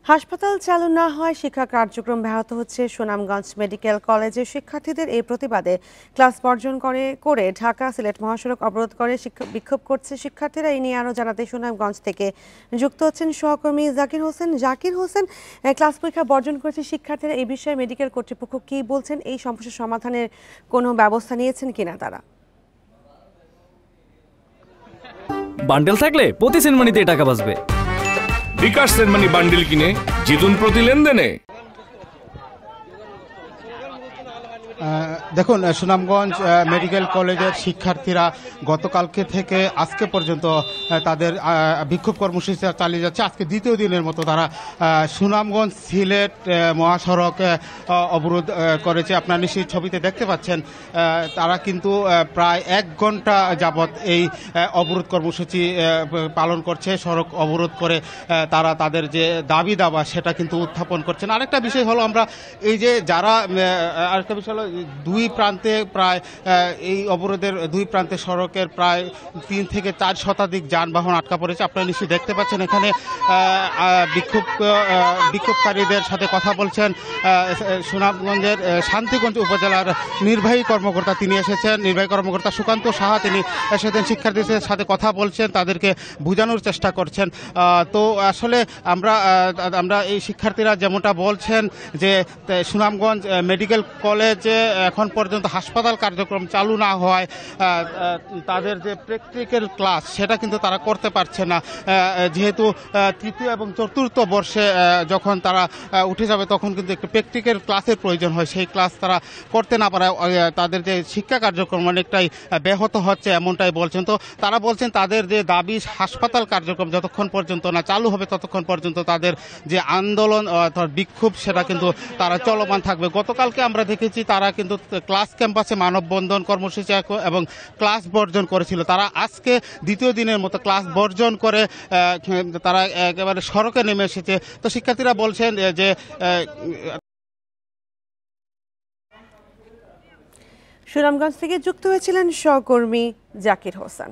হাসপাতাল চালু না হওয়ায় শিক্ষা কার্যক্রম ব্যাহত হচ্ছে। সুনামগঞ্জ মেডিকেল কলেজের শিক্ষার্থীদের এই প্রতিবাদে ক্লাস বর্জন করে ঢাকা সিলেট মহাসড়ক অবরোধ করে বিক্ষোভ করছে শিক্ষার্থীরা। এই নিয়ে আরও জানাতে সুনামগঞ্জ থেকে যুক্ত হচ্ছেন সহকর্মী জাকির হোসেন। ক্লাস পরীক্ষা বর্জন করেছে শিক্ষার্থীরা, এই বিষয়ে মেডিকেল কর্তৃপক্ষ কি বলছেন? এই সমস্যা সমাধানের কোনো ব্যবস্থা নিয়েছেন কিনা তারা? বান্ডেল থাকলে প্রতি সেনমানিতে টাকা বাঁচবে। বিকাশ সেনমানি বান্ডিল কিনে জিতুন প্রতি লেনদেনে। দেখুন, সুনামগঞ্জ মেডিকেল কলেজের শিক্ষার্থীরা গতকালকে থেকে আজকে পর্যন্ত তাদের বিক্ষোভ কর্মসূচি চালিয়ে যাচ্ছে। আজকে দ্বিতীয় দিনের মতো তারা সুনামগঞ্জ সিলেট মহাসড়ক অবরোধ করেছে। আপনারা নিশ্চয়ই ছবিতে দেখতে পাচ্ছেন, তারা কিন্তু প্রায় 1 ঘন্টা যাবৎ এই অবরোধ কর্মসূচি পালন করছে। সড়ক অবরোধ করে তারা তাদের যে দাবি দাবা সেটা কিন্তু উত্থাপন করছেন। আরেকটা বিষয় হলো, আমরা এই যে যারা আরেকটা বিষয় হলো, দুই প্রান্তে প্রায় এই অবরোধের দুই প্রান্তে সড়কের প্রায় 3 থেকে 4 শতাধিক যানবাহন আটকা পড়েছে। আপনারা নিশ্চয়ই দেখতে পাচ্ছেন। এখানে বিক্ষোভকারীদের সাথে কথা বলছেন সুনামগঞ্জের শান্তিগঞ্জ উপজেলার নির্বাহী কর্মকর্তা। তিনি এসেছেন, নির্বাহী কর্মকর্তা সুকান্ত সাহা, তিনি এসেছেন, শিক্ষার্থীদের সাথে কথা বলছেন, তাদেরকে বোঝানোর চেষ্টা করছেন। তো আসলে আমরা এই শিক্ষার্থীরা যেমনটা বলছেন যে সুনামগঞ্জ মেডিকেল কলেজে এখন পর্যন্ত হাসপাতাল কার্যক্রম চালু না হওয়ায় তাদের যে প্র্যাকটিক্যাল ক্লাস সেটা কিন্তু তারা করতে পারছে না। যেহেতু তৃতীয় এবং চতুর্থ বর্ষে যখন তারা উঠে যাবে তখন কিন্তু একটু প্র্যাকটিক্যাল ক্লাসের প্রয়োজন হয়, সেই ক্লাস তারা করতে না পারায় তাদের যে শিক্ষা কার্যক্রম অনেকটাই ব্যাহত হচ্ছে, এমনটাই বলছেন। তো তারা বলছেন তাদের যে দাবি হাসপাতাল কার্যক্রম যতক্ষণ পর্যন্ত না চালু হবে ততক্ষণ পর্যন্ত তাদের যে আন্দোলন অর্থাৎ বিক্ষোভ সেটা কিন্তু তারা চলমান থাকবে। গতকালকে আমরা দেখেছি তারা কিন্তু ক্লাস ক্যাম্পাসে মানববন্ধন কর্মসূচি এবং ক্লাস বর্জন করেছিল। তারা আজকে দ্বিতীয় দিনের মতো ক্লাস বর্জন করে তারা একেবারে সড়কে নেমে এসেছে। তো শিক্ষার্থীরা বলছেন যে সুনামগঞ্জ থেকে যুক্ত হয়েছিলেন সহকর্মী জাকির হোসেন।